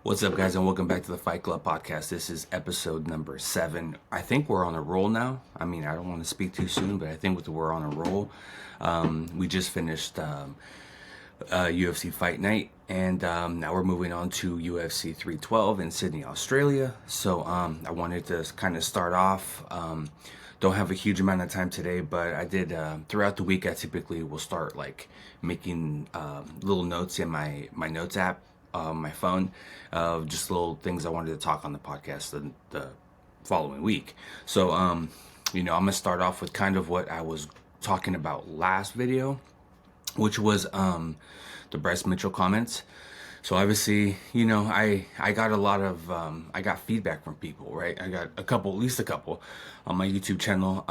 What's up, guys, and welcome back to the Fight Club podcast. This is episode number 7. I think we're on a roll now. I mean, I don't want to speak too soon, but I think we're on a roll. We just finished UFC Fight Night, and now we're moving on to UFC 312 in Sydney, Australia. So I wanted to kind of start off. Don't have a huge amount of time today, but I did throughout the week. I typically will start like making little notes in my notes app, my phone, of just little things I wanted to talk on the podcast the following week. So I'm gonna start off with kind of what I was talking about last video, which was the Bryce Mitchell comments. So obviously, I got a lot of, I got feedback from people, right? I got at least a couple on my YouTube channel.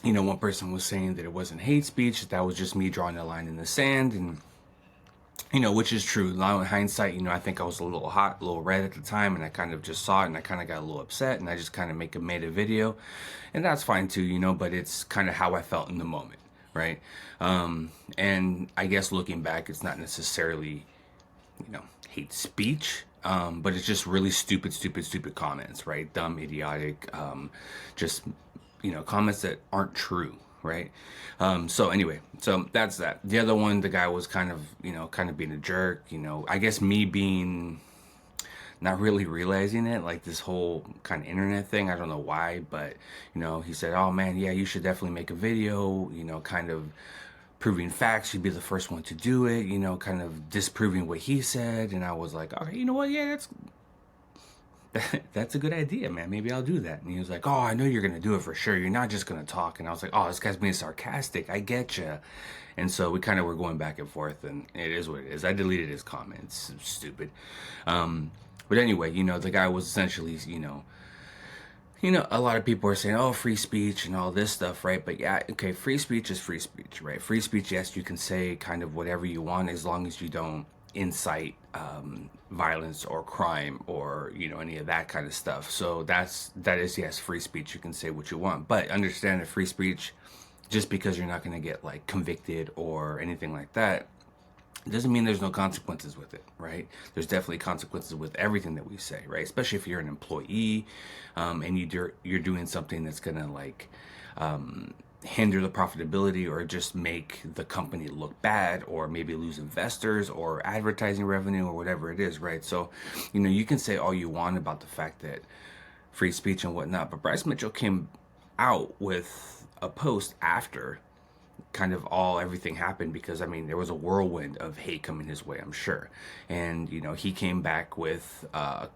One person was saying that it wasn't hate speech, that was just me drawing a line in the sand, and, which is true. Now in hindsight, I think I was a little hot, a little red at the time, and I kind of just saw it, and I kind of got a little upset, and I just kind of made a video, and that's fine too, but it's kind of how I felt in the moment, right? And I guess looking back, it's not necessarily hate speech, but it's just really stupid comments, right? Dumb, idiotic, just, comments that aren't true, right? So anyway, so that's that. The other one, the guy was kind of being a jerk, I guess me being not really realizing it, like this whole kind of internet thing. I don't know why, but, he said, oh man, yeah, you should definitely make a video, kind of proving facts. You'd be the first one to do it, kind of disproving what he said. And I was like, okay, you know what? Yeah, that's a good idea, man. Maybe I'll do that. And he was like, oh, I know you're going to do it for sure. You're not just going to talk. And I was like, oh, this guy's being sarcastic. I get you. And so we kind of were going back and forth, and it is what it is. I deleted his comments. Stupid. But anyway, the guy was essentially, a lot of people are saying, oh, free speech and all this stuff, right? But yeah, okay, free speech is free speech, right? Free speech, yes, you can say kind of whatever you want as long as you don't incite violence or crime or, any of that kind of stuff. So that is, yes, free speech. You can say what you want. But understand that free speech, just because you're not going to get like convicted or anything like that, it doesn't mean there's no consequences with it, right? There's definitely consequences with everything that we say, right? Especially if you're an employee, and you're doing something that's gonna like hinder the profitability or just make the company look bad, or maybe lose investors or advertising revenue or whatever it is, right? So, you can say all you want about the fact that free speech and whatnot, but Bryce Mitchell came out with a post after kind of everything happened, because I mean there was a whirlwind of hate coming his way, I'm sure, and he came back with a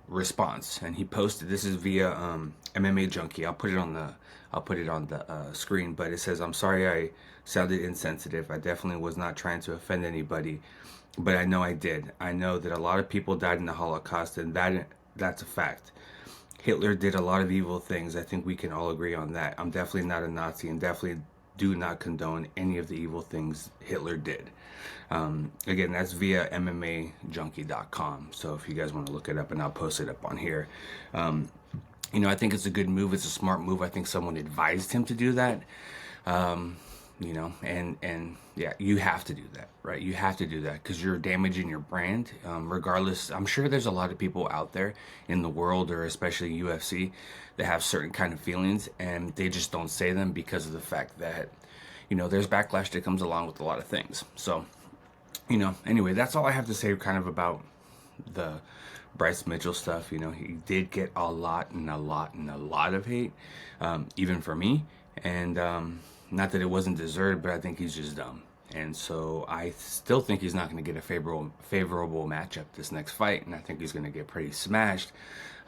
response, and he posted, this is via MMA Junkie. I'll put it on the screen, but it says, I'm sorry I sounded insensitive. I definitely was not trying to offend anybody, but I know I did. I know that a lot of people died in the Holocaust, and that's a fact. Hitler did a lot of evil things. I think we can all agree on that. I'm definitely not a Nazi, and definitely do not condone any of the evil things Hitler did. Again, that's via MMAJunkie.com. So if you guys want to look it up, and I'll post it up on here. I think it's a good move. It's a smart move. I think someone advised him to do that. And yeah, you have to do that, right? You have to do that because you're damaging your brand. Regardless, I'm sure there's a lot of people out there in the world, or especially UFC, that have certain kind of feelings, and they just don't say them because of the fact that, there's backlash that comes along with a lot of things. So, anyway, that's all I have to say kind of about the Bryce Mitchell stuff. He did get a lot of hate, even for me. And not that it wasn't deserved, but I think he's just dumb. And so I still think he's not going to get a favorable matchup this next fight, and I think he's going to get pretty smashed.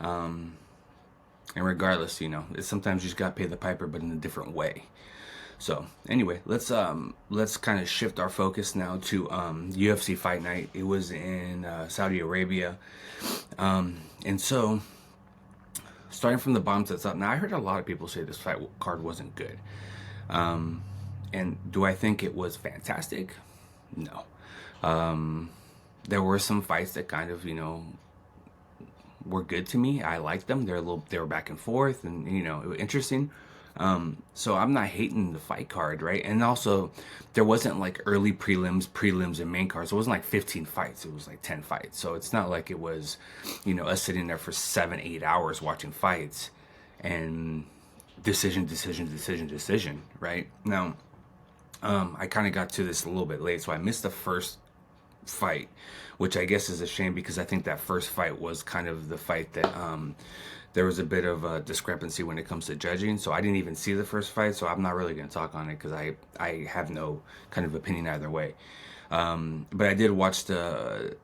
And regardless, sometimes you just got to pay the piper, but in a different way. So anyway, let's kind of shift our focus now to UFC Fight Night. It was in Saudi Arabia, and so starting from the bottom to the top. Now I heard a lot of people say this fight card wasn't good, and do I think it was fantastic? No. There were some fights that kind of were good to me. I liked them. They were back and forth, and it was interesting. So I'm not hating the fight card, right? And also, there wasn't like early prelims, and main cards. It wasn't like 15 fights. It was like 10 fights. So it's not like it was, us sitting there for 7, 8 hours watching fights and decision, right? Now, I kind of got to this a little bit late, so I missed the first fight, which I guess is a shame because I think that first fight was kind of the fight that there was a bit of a discrepancy when it comes to judging. So I didn't even see the first fight, so I'm not really going to talk on it because I have no kind of opinion either way. But I did watch the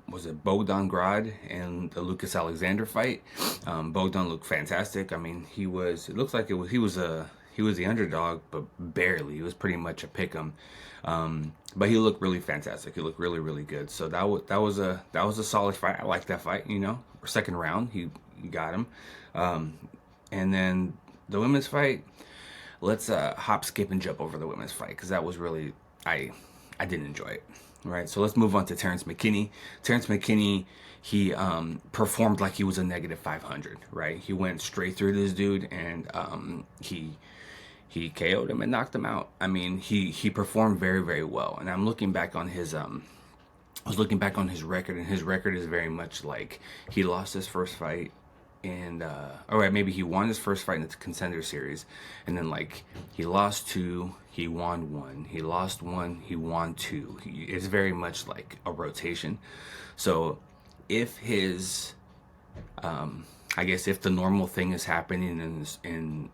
was it Bogdan Grad and the Lucas Alexander fight. Bogdan looked fantastic. I mean, it looks like he was the underdog, but barely. He was pretty much a pick'em. But he looked really fantastic. He looked really, really good. So that was a solid fight. I like that fight. Second round, he got him. And then the women's fight. Let's hop, skip, and jump over the women's fight because that was really I didn't enjoy it. Right. So let's move on to Terrence McKinney. Terrence McKinney, he performed like he was a -500. Right. He went straight through this dude and he KO'd him and knocked him out. I mean, he performed very, very well. And I'm looking back on his I was looking back on his record, and his record is very much like he lost his first fight, and maybe he won his first fight in the Contender Series, and then like he lost 2, he won 1, he lost 1, he won 2. It's very much like a rotation. So if his I guess if the normal thing is happening and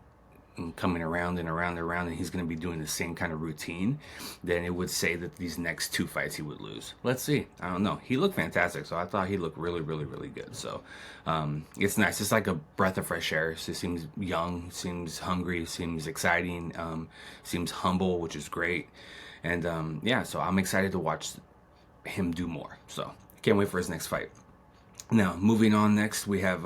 coming around and around and around, and he's going to be doing the same kind of routine, then it would say that these next 2 fights he would lose. Let's see. I don't know. He looked fantastic, so I thought he looked really, really, really good. So it's nice. It's like a breath of fresh air. He seems young, seems hungry, seems exciting, seems humble, which is great. And so I'm excited to watch him do more. So I can't wait for his next fight. Now, moving on next, we have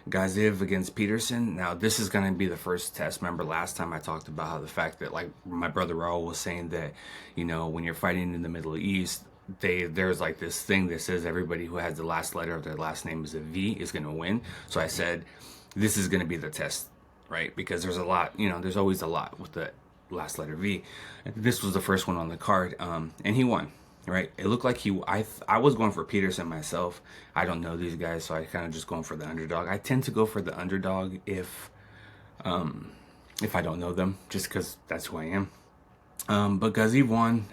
Gaziv against Peterson. Now, this is going to be the first test. Remember last time I talked about how the fact that, like, my brother Raul was saying that, when you're fighting in the Middle East, there's like this thing that says everybody who has the last letter of their last name is a V is going to win. So I said, this is going to be the test, right? Because there's a lot, there's always a lot with the last letter V. This was the first one on the card, and he won. Right, it looked like I was going for Peterson myself. I don't know these guys, so I kind of just going for the underdog. I tend to go for the underdog if I don't know them, just because that's who I am. But Gaziv won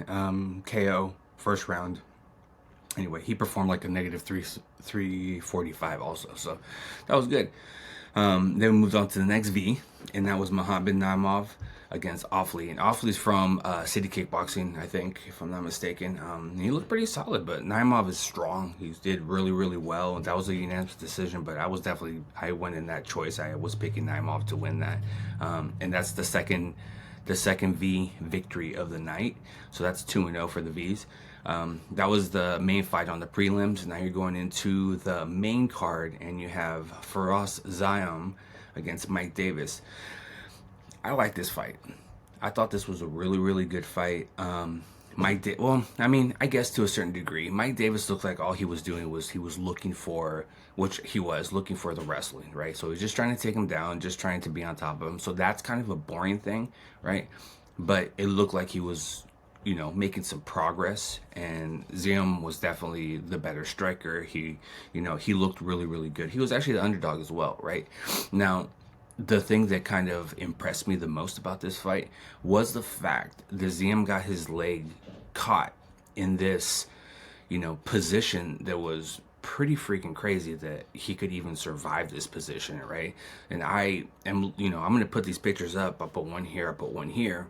KO first round. Anyway, he performed like a -345 also, so that was good. Then we moved on to the next V, and that was Muhammad Naimov against Offley. And Offley's from City Kickboxing, I think, if I'm not mistaken. He looked pretty solid, but Naimov is strong. He did really, really well. That was a unanimous decision, but I went in that choice. I was picking Naimov to win that. And that's the second V victory of the night. So that's 2-0 for the Vs. That was the main fight on the prelims. Now you're going into the main card, and you have Faraz Ziam against Mike Davis. I like this fight. I thought this was a really, really good fight. I guess to a certain degree, Mike Davis looked like all he was doing was he was looking for the wrestling, right? So he's just trying to take him down, just trying to be on top of him. So that's kind of a boring thing, right? But it looked like he was, making some progress, and Ziam was definitely the better striker. He looked really, really good. He was actually the underdog as well, right? Now, the thing that kind of impressed me the most about this fight was the fact that Ziam got his leg caught in this, position that was pretty freaking crazy that he could even survive this position, right? And I am, I'm going to put these pictures up. I'll put one here, I'll put one here.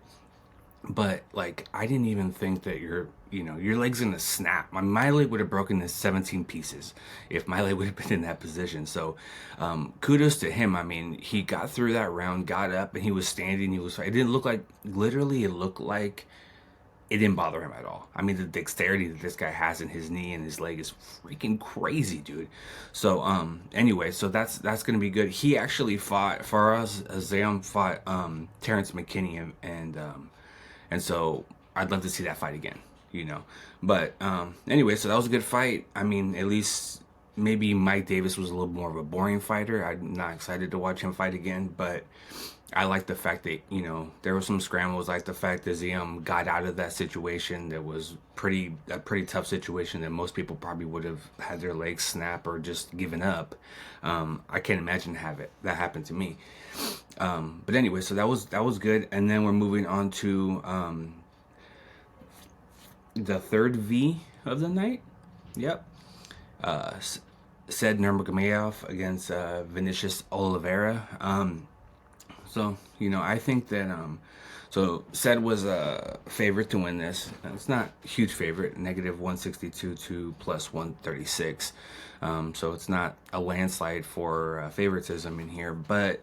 But like, I didn't even think that your leg's gonna snap. My leg would have broken in 17 pieces if my leg would have been in that position. So kudos to him. I mean, he got through that round, got up, and he was standing. It didn't look like, literally, it looked like it didn't bother him at all. I mean, the dexterity that this guy has in his knee and his leg is freaking crazy, dude. So anyway, so that's gonna be good. He actually fought, Faraz Ziam fought Terrence McKinney, and so I'd love to see that fight again, But anyway, so that was a good fight. I mean, at least maybe Mike Davis was a little more of a boring fighter. I'm not excited to watch him fight again, but I like the fact that, there were some scrambles. Like the fact that he got out of that situation that was a pretty tough situation that most people probably would have had their legs snap or just given up. I can't imagine that happened to me. But anyway, so that was good. And then we're moving on to the third V of the night. Yep. Said Nurmagomedov against Vinicius Oliveira. So, I think that, so Said was a favorite to win this. It's not a huge favorite, negative 162 to plus 136. So it's not a landslide for favoritism in here. But,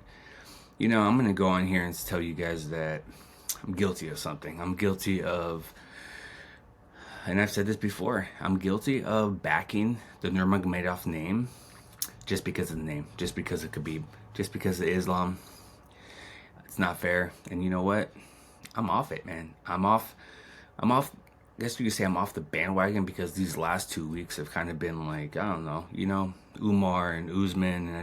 I'm going to go on here and tell you guys that I'm guilty of something. I'm guilty of, and I've said this before, I'm guilty of backing the Nurmagomedov name just because of the name, just because of Khabib, just because of Islam. It's not fair. And you know what? I'm off it, man. I'm off. I guess you could say I'm off the bandwagon because these last 2 weeks have kind of been like, I don't know, Umar and Usman. And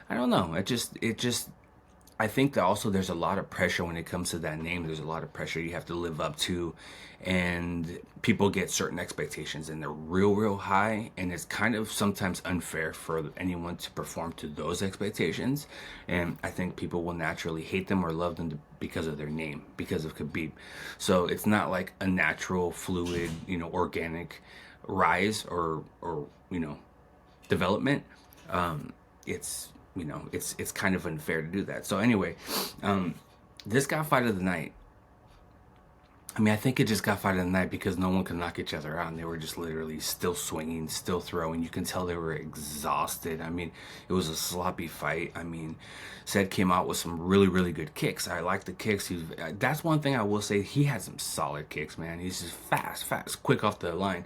I don't know. I think that also there's a lot of pressure when it comes to that name. There's a lot of pressure you have to live up to, and people get certain expectations and they're real high, and it's kind of sometimes unfair for anyone to perform to those expectations. And I think people will naturally hate them or love them because of their name, because of Khabib. So it's not like a natural, fluid, organic rise or development. It's kind of unfair to do that. So anyway, this got fight of the night. I think it just got fight of the night because no one could knock each other out, and they were just literally still swinging, still throwing. You can tell they were exhausted. It was a sloppy fight. Said came out with some really good kicks. I like the kicks. That's one thing I will say. He had some solid kicks, man. He's just fast, quick off the line.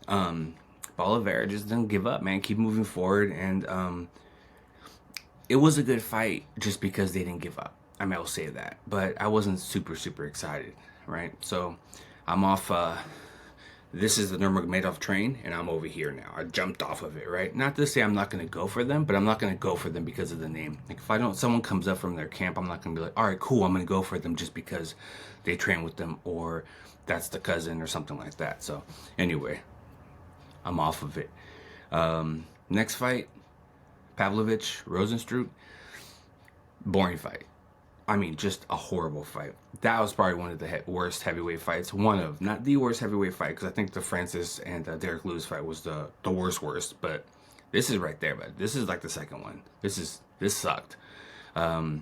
Oliveira just didn't give up, man. Keep moving forward, and it was a good fight just because they didn't give up. I'll say that. But I wasn't super excited, right? So I'm off. This is the Nurmagomedov train, and I'm over here now. I jumped off of it, right? Not to say I'm not going to go for them, but I'm not going to go for them because of the name. Like if someone comes up from their camp, I'm not going to be like, all right, cool, I'm going to go for them just because they train with them or that's the cousin or something like that. So anyway, I'm off of it. Next fight. Pavlovich, Rosenstruck, boring fight. Just a horrible fight. That was probably one of the worst heavyweight fights. One of, not the worst heavyweight fight, because I think the Francis and Derek Lewis fight was the worst. But this is right there, but this is like the second one. This sucked. I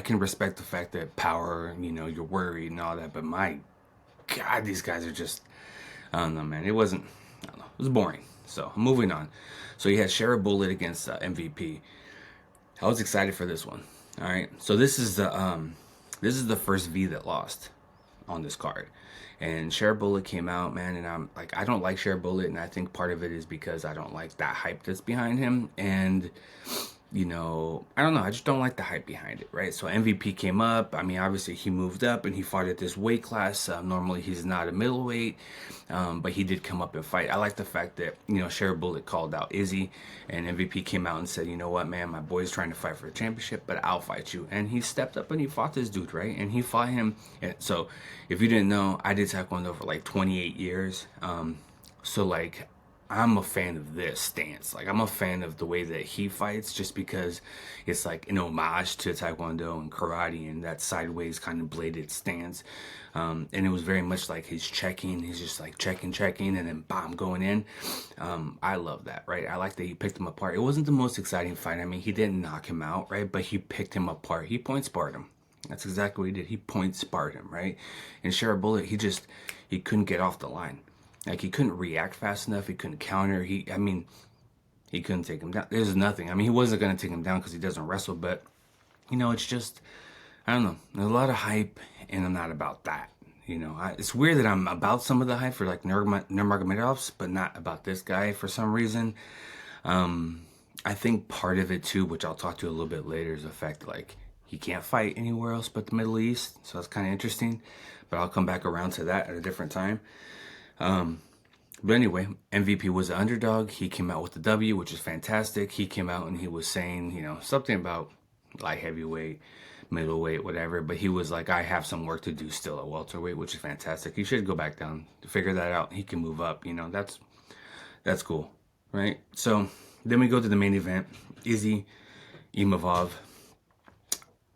can respect the fact that power, you're worried and all that, but my God, these guys are just, I don't know, man. It wasn't, I don't know, it was boring. So moving on. So you had Shara Bullet against MVP. I was excited for this one. All right. So this is the first V that lost on this card, and Shara Bullet came out, man, and I'm like, I don't like Shara Bullet, and I think part of it is because I don't like that hype that's behind him, and I don't know. I just don't like the hype behind it, right? So MVP came up. Obviously he moved up and he fought at this weight class. Normally he's not a middleweight, but he did come up and fight. I like the fact that, Shara Bullet called out Izzy, and MVP came out and said, you know what, man, my boy's trying to fight for a championship, but I'll fight you. And he stepped up and he fought this dude, right? And he fought him. And so if you didn't know, I did Taekwondo for like 28 years. So like, I'm a fan of this stance. Like, I'm a fan of the way that he fights just because it's like an homage to Taekwondo and karate and that sideways kind of bladed stance. And it was very much like he's just like checking, and then bam, going in. I love that, right? I like that he picked him apart. It wasn't the most exciting fight. He didn't knock him out, right? But he picked him apart. He point sparred him. That's exactly what he did. He point sparred him, right? And Shara Bullet, he couldn't get off the line. Like, he couldn't react fast enough. He couldn't counter. He couldn't take him down. There's nothing. He wasn't going to take him down because he doesn't wrestle. But, it's just, I don't know. There's a lot of hype, and I'm not about that. It's weird that I'm about some of the hype for, like, Nurmagomedovs, but not about this guy for some reason. I think part of it, too, which I'll talk to a little bit later, is the fact that, like, he can't fight anywhere else but the Middle East. So that's kind of interesting. But I'll come back around to that at a different time. But anyway, MVP was the underdog. He came out with the W, which is fantastic. He came out and he was saying, something about light heavyweight, middleweight, whatever. But he was like, I have some work to do still at welterweight, which is fantastic. He should go back down to figure that out. He can move up. That's cool, right? So then we go to the main event. Izzy Imavov.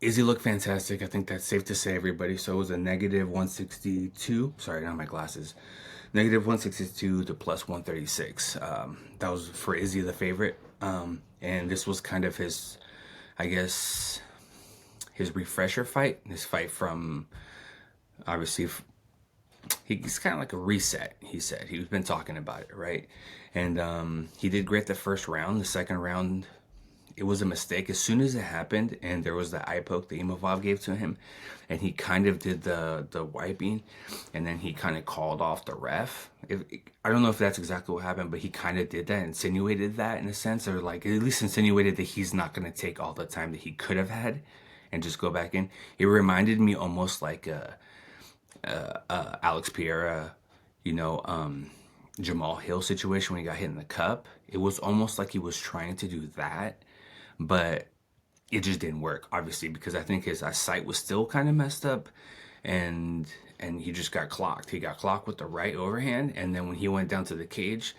Izzy looked fantastic. I think that's safe to say, everybody. So it was a negative 162. Sorry, not my glasses. Negative 162 to plus 136. That was for Izzy, the favorite. And this was kind of his, I guess, his refresher fight. His fight from, obviously, he's kind of like a reset, he said. He's been talking about it, right? And he did great the first round. The second round, it was a mistake. As soon as it happened, and there was the eye poke that Imavov gave to him, and he kind of did the wiping, and then he kind of called off the ref. I don't know if that's exactly what happened, but he kind of did that, insinuated that in a sense, or like at least insinuated that he's not going to take all the time that he could have had and just go back in. It reminded me almost like Alex Pereira, Jamal Hill situation when he got hit in the cup. It was almost like he was trying to do that, but it just didn't work, obviously, because I think his sight was still kind of messed up, and he just got clocked. He got clocked with the right overhand, and then when he went down to the cage,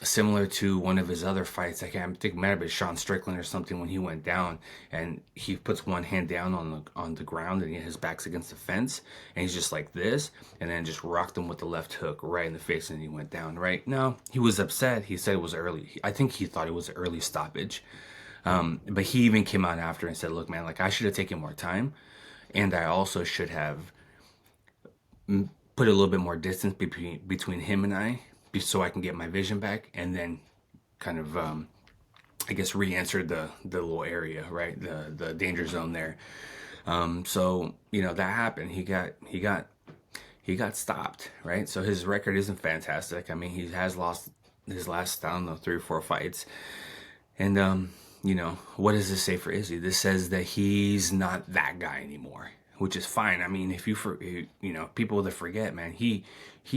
similar to one of his other fights, I think it might have been Sean Strickland or something, when he went down and he puts one hand down on the ground and his back's against the fence, and he's just like this, and then just rocked him with the left hook right in the face, and he went down, right? No, he was upset. He said it was early. I think he thought it was an early stoppage. But he even came out after and said, look, man, like I should have taken more time, and I also should have put a little bit more distance between him and I, so I can get my vision back, and then kind of I guess re-entered the little area, right, the danger zone there. So that happened. He got stopped, right? So his record isn't fantastic. I mean, he has lost his last, I don't know, 3 or 4 fights, and what does this say for Izzy? This says that he's not that guy anymore, which is fine. I mean, if people that forget, man, he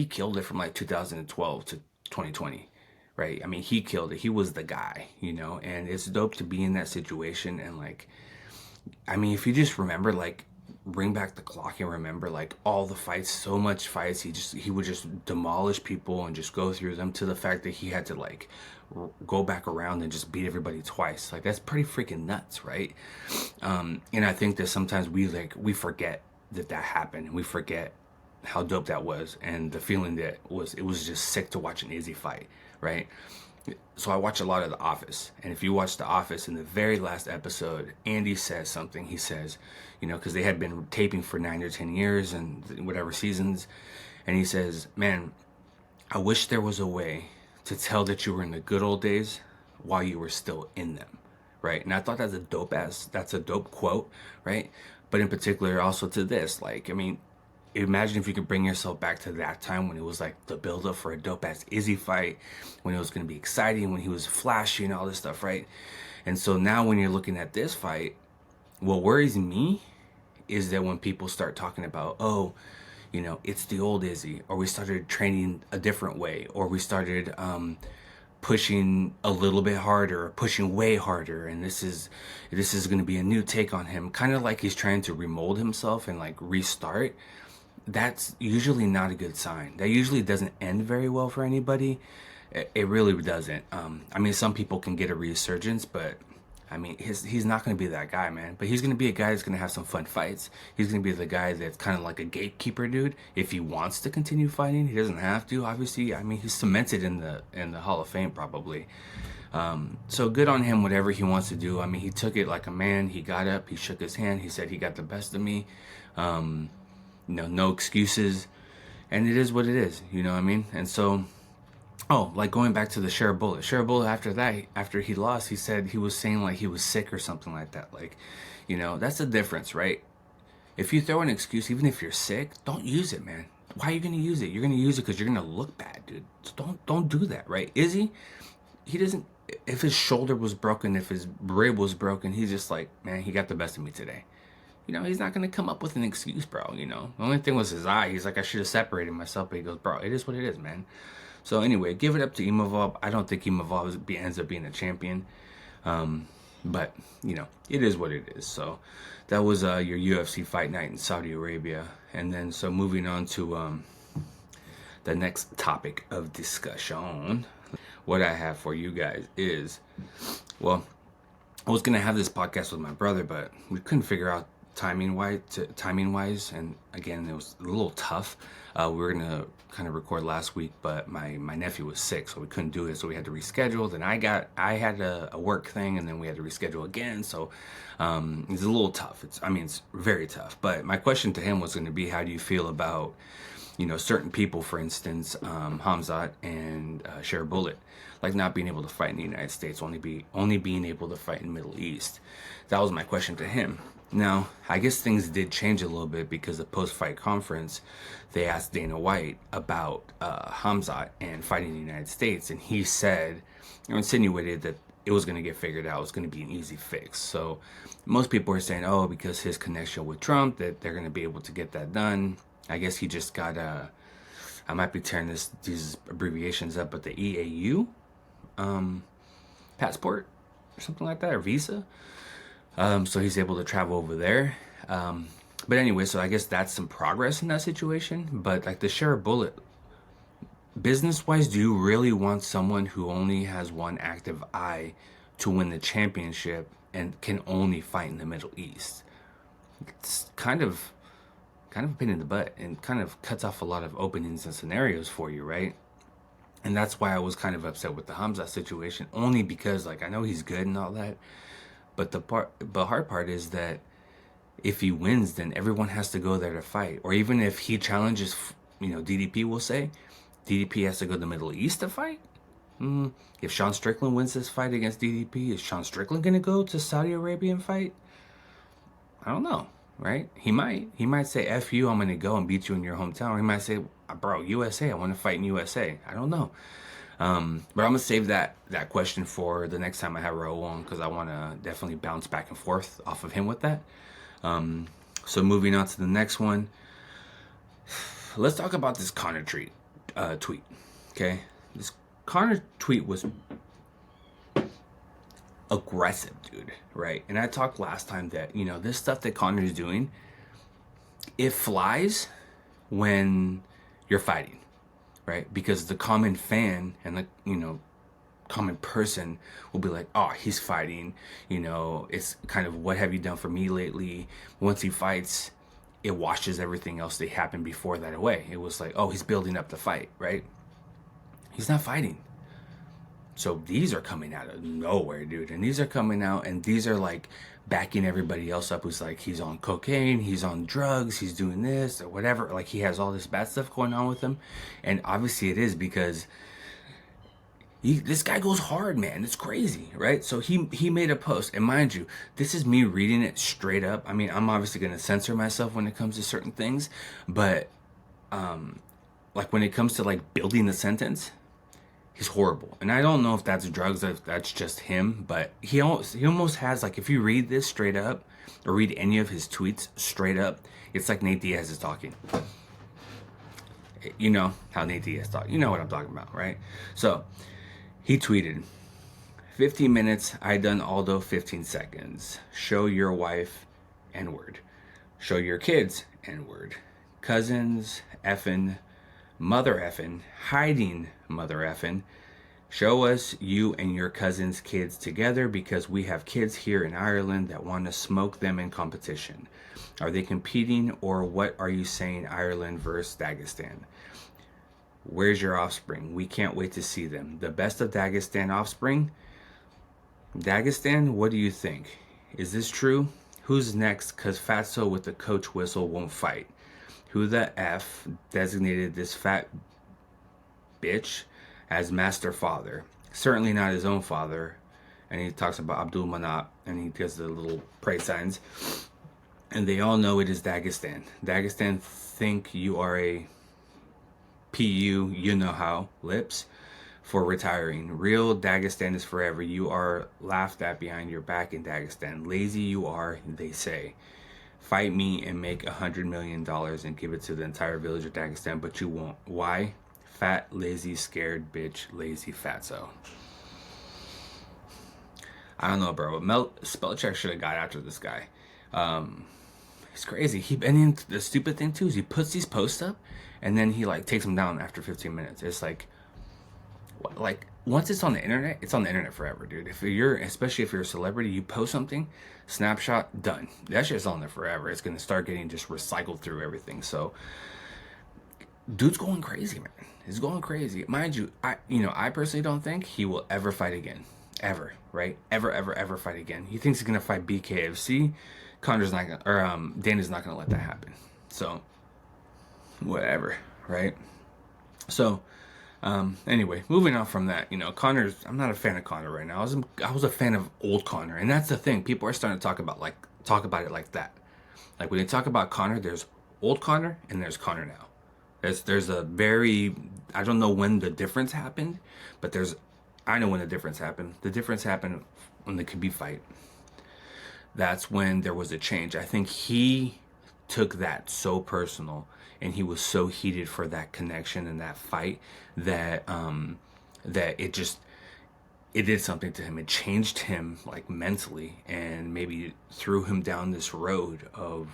killed it from like 2012 to 2020, right? I mean, he killed it. He was the guy, and it's dope to be in that situation. And like, I mean, if you just remember, like, bring back the clock and remember like all the fights, so much fights, he would just demolish people and just go through them, to the fact that he had to like go back around and just beat everybody twice. Like, that's pretty freaking nuts, right? And I think that sometimes we forget that happened, and we forget how dope that was, and the feeling that it was just sick to watch an Izzy fight, right? So I watch a lot of The Office, and if you watch The Office, in the very last episode, Andy says something. He says, because they had been taping for 9 or 10 years and whatever seasons, and he says, man, I wish there was a way to tell that you were in the good old days while you were still in them, right? And I thought that's a dope quote, right? But in particular, also to this, like, I mean, imagine if you could bring yourself back to that time when it was like the build up for a dope ass Izzy fight, when it was going to be exciting, when he was flashy and all this stuff, right? And so now when you're looking at this fight, what worries me is that when people start talking about, oh, it's the old Izzy, or we started training a different way, or we started pushing a little bit harder, or pushing way harder, and this is going to be a new take on him, kind of like he's trying to remold himself and like restart. That's usually not a good sign. That usually doesn't end very well for anybody. It really doesn't. I mean, some people can get a resurgence, but I mean, he's not going to be that guy, man. But he's going to be a guy that's going to have some fun fights. He's going to be the guy that's kind of like a gatekeeper dude. If he wants to continue fighting, he doesn't have to, obviously. I mean, he's cemented in the Hall of Fame, probably. So good on him, whatever he wants to do. I mean, he took it like a man. He got up, he shook his hand, he said he got the best of me. No excuses. And it is what it is, you know what I mean? And so, like going back to the Share Bullet. Share Bullet, after that, after he lost, he said he was saying like he was sick or something like that. Like, that's the difference, right? If you throw an excuse, even if you're sick, don't use it, man. Why are you going to use it? You're going to use it because you're going to look bad, dude. So don't do that, right? Izzy, he doesn't, if his shoulder was broken, if his rib was broken, he's just like, man, he got the best of me today. He's not going to come up with an excuse, bro, The only thing was his eye. He's like, I should have separated myself, but he goes, bro, it is what it is, man. So anyway, give it up to Imavov. I don't think Imavov ends up being a champion. But, it is what it is. So that was your UFC fight night in Saudi Arabia. And then, so moving on to the next topic of discussion. What I have for you guys is, well, I was going to have this podcast with my brother, but we couldn't figure out timing wise, and again, it was a little tough. We were going to kind of record last week, but my nephew was sick, so we couldn't do it, so we had to reschedule. Then I had a work thing, and then we had to reschedule again, so it's a little tough. It's very tough. But my question to him was going to be, how do you feel about certain people, for instance, Hamzat and Cher Bullet, like not being able to fight in the United States, only being able to fight in the Middle East? That was my question to him. Now, I guess things did change a little bit, because the post-fight conference, they asked Dana White about Hamzat and fighting in the United States, and he said, or insinuated, that it was going to get figured out. It was going to be an easy fix. So most people are saying, oh, because his connection with Trump, that they're going to be able to get that done. I guess he just got I might be tearing these abbreviations up, but the EAU passport or something like that, or visa. So he's able to travel over there. But anyway, so I guess that's some progress in that situation. But like the Cher Bullet, business-wise, do you really want someone who only has one active eye to win the championship and can only fight in the Middle East? It's kind of a pain in the butt, and kind of cuts off a lot of openings and scenarios for you, right? And that's why I was kind of upset with the Hamzat situation, only because, like, I know he's good and all that, but the hard part is that if he wins, then everyone has to go there to fight. Or even if he challenges, DDP will say, DDP has to go to the Middle East to fight? If Sean Strickland wins this fight against DDP, is Sean Strickland going to go to Saudi Arabia and fight? I don't know. Right? He might say, F you, I'm going to go and beat you in your hometown. Or he might say, bro, USA, I want to fight in USA. I don't know. But I'm going to save that question for the next time I have Raul on, because I want to definitely bounce back and forth off of him with that. So moving on to the next one. Let's talk about this Conor tweet. Okay? This Conor tweet was aggressive, dude, right? And I talked last time that, this stuff that Conor is doing, it flies when you're fighting, right? Because the common fan and the, common person will be like, oh, he's fighting, it's kind of, what have you done for me lately? Once he fights, it washes everything else that happened before that away. It was like, oh, he's building up the fight, right? He's not fighting. So these are coming out of nowhere, dude. And these are coming out, and these are like backing everybody else up who's like, he's on cocaine, he's on drugs, he's doing this or whatever. Like, he has all this bad stuff going on with him. And obviously it is, because this guy goes hard, man. It's crazy, right? So he made a post, and mind you, this is me reading it straight up. I mean, I'm obviously going to censor myself when it comes to certain things, but like when it comes to like building the sentence, he's horrible. And I don't know if that's drugs, if that's just him, but he almost has, like, if you read this straight up, or read any of his tweets straight up, it's like Nate Diaz is talking. You know how Nate Diaz talks. You know what I'm talking about, right? So he tweeted, 15 minutes, I done Aldo 15 seconds. Show your wife, N-word. Show your kids, N-word. Cousins, effing, mother effing, hiding, mother effing. Show us you and your cousin's kids together, because we have kids here in Ireland that want to smoke them in competition. Are they competing, or what are you saying, Ireland versus Dagestan? Where's your offspring? We can't wait to see them. The best of Dagestan offspring? Dagestan, what do you think? Is this true? Who's next? Because Fatso with the coach whistle won't fight. Who the F designated this fat bitch as master father? Certainly not his own father. And he talks about Abdul Manap, and he does the little praise signs. And they all know it is Dagestan. Dagestan think you are a PU, you know how, lips, for retiring. Real Dagestan is forever. You are laughed at behind your back in Dagestan. Lazy you are, they say. Fight me and make $100 million and give it to the entire village of Dagestan, but you won't. Why? Fat, lazy, scared, bitch, lazy, fatso. I don't know, bro. Spellcheck should have got after this guy. It's crazy. And then the stupid thing too is he puts these posts up, and then he like takes them down after 15 minutes. It's like once it's on the internet, it's on the internet forever, dude. Especially if you're a celebrity, you post something, snapshot, done. That shit's on there forever. It's gonna start getting just recycled through everything. So, dude's going crazy, man. He's going crazy. Mind you, I personally don't think he will ever fight again. Ever, right? Ever fight again. He thinks he's gonna fight BKFC. Connor's not gonna, or Dana's not gonna let that happen. So, whatever, right? So, anyway, moving on from that, I'm not a fan of Conor right now. I was a fan of old Conor, and that's the thing. People are starting to talk about it like that. Like when they talk about Conor, there's old Conor and there's Conor now. There's a very, I don't know when the difference happened, but I know when the difference happened. The difference happened when the Khabib fight. That's when there was a change. I think he took that so personal, and he was so heated for that connection and that fight that it did something to him. It changed him like mentally, and maybe threw him down this road of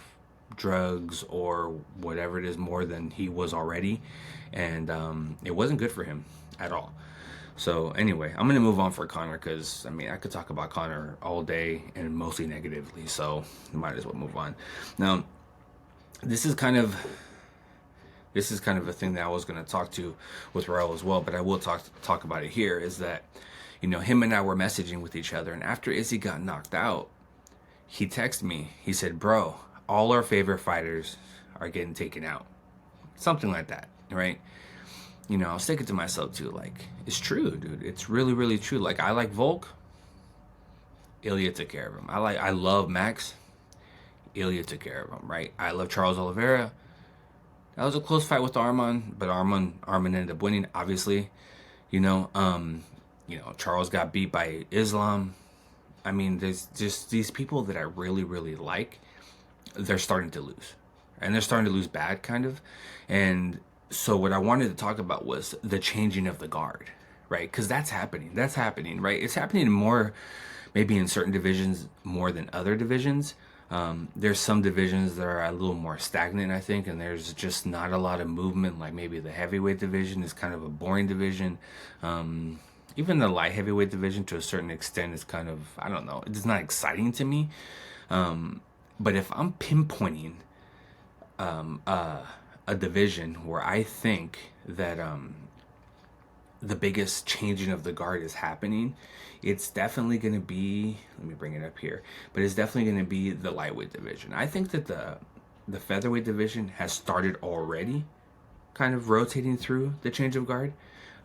drugs or whatever it is more than he was already, and it wasn't good for him at all. So anyway, I'm gonna move on for Conor because I could talk about Conor all day and mostly negatively, so might as well move on. Now, this is kind of a thing that I was going to talk to with Raul as well, but I will talk about it here, is that, him and I were messaging with each other, and after Izzy got knocked out, he texted me. He said, bro, all our favorite fighters are getting taken out. Something like that, right? I was thinking to myself too, like, it's true, dude. It's really, really true. Like, I like Volk. Ilya took care of him. I love Max. Ilya took care of him, right? I love Charles Oliveira. That was a close fight with Arman, but Arman ended up winning, obviously. Charles got beat by Islam. There's just these people that I really, really like. They're starting to lose. And they're starting to lose bad, kind of. And so what I wanted to talk about was the changing of the guard, right? Because that's happening. That's happening, right? It's happening more, maybe in certain divisions more than other divisions. There's some divisions that are a little more stagnant, I think, and there's just not a lot of movement. Like maybe the heavyweight division is kind of a boring division. Even the light heavyweight division, to a certain extent, is kind of, I don't know, it's not exciting to me. But if I'm pinpointing a division where I think that the biggest changing of the guard is happening, it's definitely going to be, let me bring it up here, but it's definitely going to be the lightweight division. I think that the featherweight division has started already kind of rotating through the change of guard.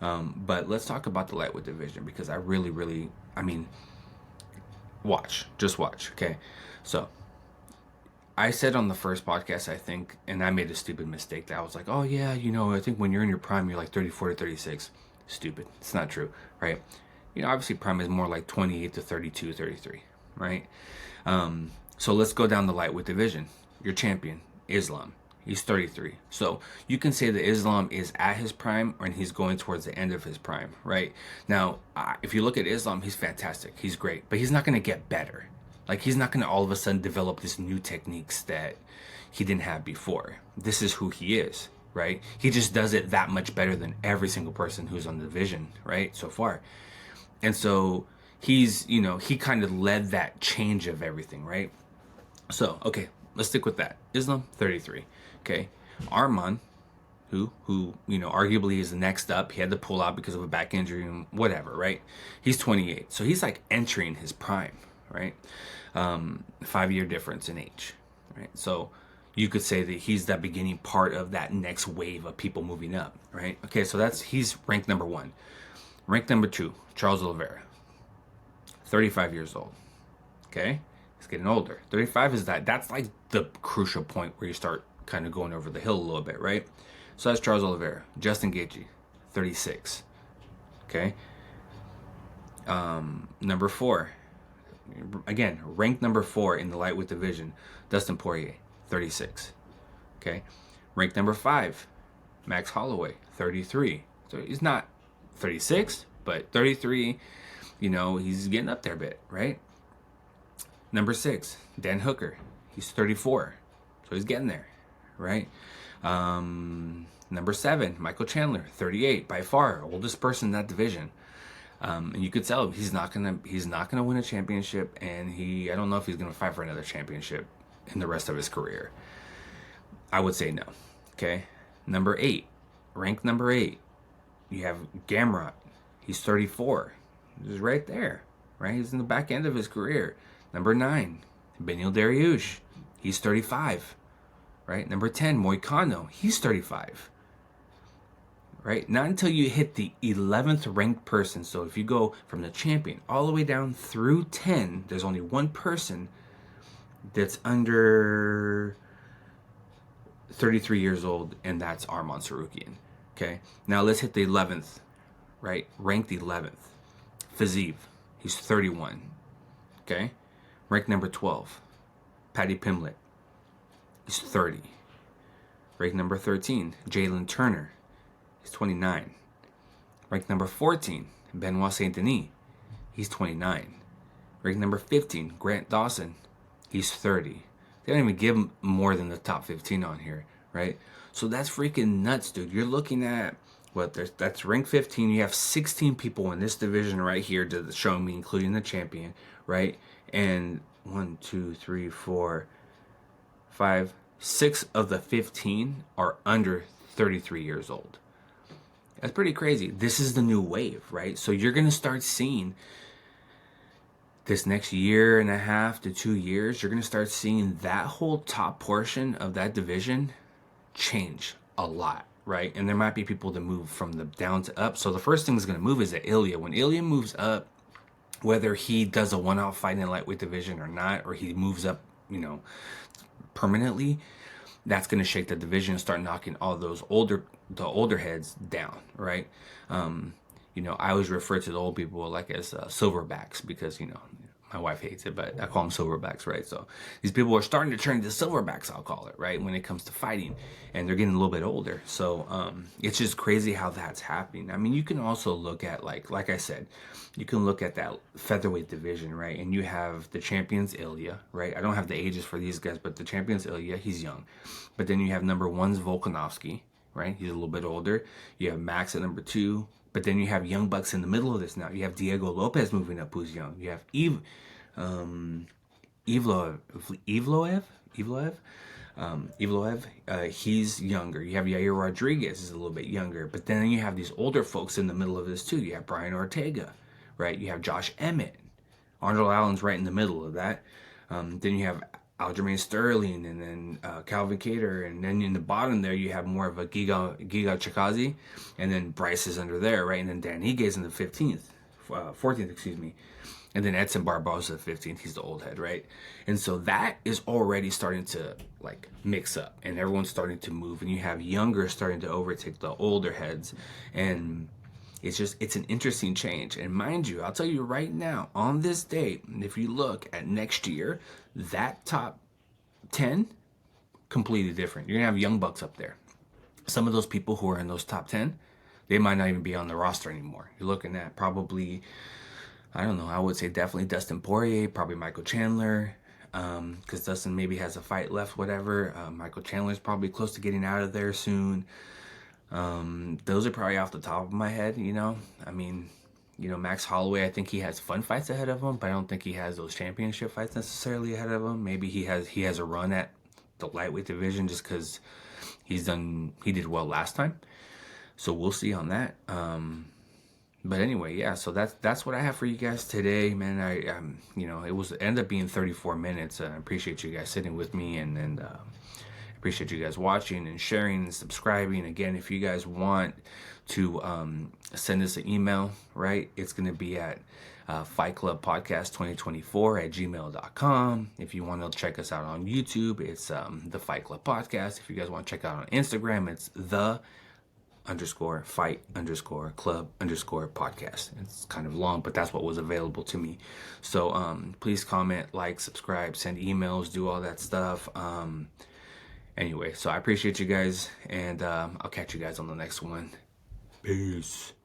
But let's talk about the lightweight division, because I really, really, just watch. Okay. So I said on the first podcast, I think, and I made a stupid mistake that I was like, oh yeah, I think when you're in your prime, you're like 34 to 36. Stupid. It's not true, right? Obviously prime is more like 28 to 32, 33, right? So let's go down the lightweight division. Your champion, Islam. He's 33. So you can say that Islam is at his prime, and he's going towards the end of his prime, right? Now, if you look at Islam, he's fantastic. He's great, but he's not going to get better. Like, he's not going to all of a sudden develop this new techniques that he didn't have before. This is who he is, right? He just does it that much better than every single person who's on the division, right, so far. And so he's, he kind of led that change of everything, right? So, okay, let's stick with that. Islam, 33. Okay. Arman, who arguably is the next up. He had to pull out because of a back injury and whatever, right? He's 28. So he's like entering his prime, right? 5-year difference in age, right? So you could say that he's that beginning part of that next wave of people moving up, right? Okay, so he's ranked number 1. Ranked number 2, Charles Oliveira, 35 years old. Okay, he's getting older. 35 is that's like the crucial point where you start kind of going over the hill a little bit, right? So that's Charles Oliveira. Justin Gaethje, 36. Okay. Number 4, again, ranked number 4 in the lightweight division, Dustin Poirier, 36. Okay. Ranked number 5, Max Holloway, 33. So he's not 36, but 33, he's getting up there a bit, right? Number 6, Dan Hooker. He's 34. So he's getting there, right? Number 7, Michael Chandler, 38, by far oldest person in that division. And you could tell he's not gonna win a championship, and I don't know if he's gonna fight for another championship in the rest of his career. I would say no. Okay, number 8, ranked number 8, you have Gamrot. He's 34. He's right there, right? He's in the back end of his career. Number 9, Beneil Dariush. He's 35, right? Number 10, Moicano. He's 35. Right? Not until you hit the 11th ranked person. So if you go from the champion all the way down through 10, there's only one person that's under 33 years old, and that's Arman Sarukian. Okay? Now let's hit the 11th, right? Ranked 11th. Fiziev. He's 31. Okay? Ranked number 12. Paddy Pimblett. He's 30. Ranked number 13. Jalen Turner. He's 29. Ranked number 14, Benoit Saint Denis. He's 29. Ranked number 15, Grant Dawson. He's 30. They don't even give him more than the top 15 on here, right? So that's freaking nuts, dude. You're looking at that's ranked 15. You have 16 people in this division right here to show me, including the champion, right? And 1, 2, 3, 4, 5, 6 of the 15 are under 33 years old. That's pretty crazy. This is the new wave, right? So you're going to start seeing this next year and a half to 2 years, you're going to start seeing that whole top portion of that division change a lot, right? And there might be people that move from the down to up. So the first thing that's going to move is Ilya. When Ilya moves up, whether he does a one-off fight in the lightweight division or not, or he moves up, permanently, that's going to shake the division and start knocking all those older heads down, right? I always refer to the old people like as silverbacks because, my wife hates it, but I call them silverbacks, right? So these people are starting to turn into silverbacks, I'll call it, right? When it comes to fighting, and they're getting a little bit older. So it's just crazy how that's happening. I mean, you can also look at, like I said, you can look at that featherweight division, right? And you have the champions, Ilya, right? I don't have the ages for these guys, but the champions, Ilya, he's young. But then you have number 1's Volkanovski, right? He's a little bit older. You have Max at number 2. But then you have young bucks in the middle of this now. You have Diego Lopez moving up, who's young. You have Evloev, he's younger. You have Yair Rodriguez, is a little bit younger. But then you have these older folks in the middle of this too. You have Brian Ortega, right? You have Josh Emmett. Arnold Allen's right in the middle of that. Then you have Aljamain Sterling, and then Calvin Kattar, and then in the bottom there you have more of a Giga Chikazi, and then Bryce is under there, right? And then Dan Ige is in the 14th, excuse me. And then Edson Barboza, the 15th, he's the old head, right? And so that is already starting to mix up, and everyone's starting to move, and you have younger starting to overtake the older heads, and it's an interesting change. And mind you, I'll tell you right now, on this date, if you look at next year, that top 10, completely different. You're going to have young bucks up there. Some of those people who are in those top 10, they might not even be on the roster anymore. You're looking at probably, I don't know, I would say definitely Dustin Poirier, probably Michael Chandler, because Dustin maybe has a fight left, whatever. Michael Chandler's probably close to getting out of there soon. Those are probably off the top of my head, I mean, Max Holloway, I think he has fun fights ahead of him, but I don't think he has those championship fights necessarily ahead of him. Maybe he has a run at the lightweight division just because he did well last time. So we'll see on that. But anyway, yeah, so that's what I have for you guys today, man. It ended up being 34 minutes. I appreciate you guys sitting with me, and appreciate you guys watching and sharing and subscribing. Again, if you guys want to send us an email, right, it's going to be at fightclubpodcast2024@gmail.com. If you want to check us out on YouTube, it's the Fight Club Podcast. If you guys want to check out on Instagram, it's the_fight_club_podcast. It's kind of long, but that's what was available to me. So please comment, like, subscribe, send emails, do all that stuff. Anyway, so I appreciate you guys, and I'll catch you guys on the next one. Peace.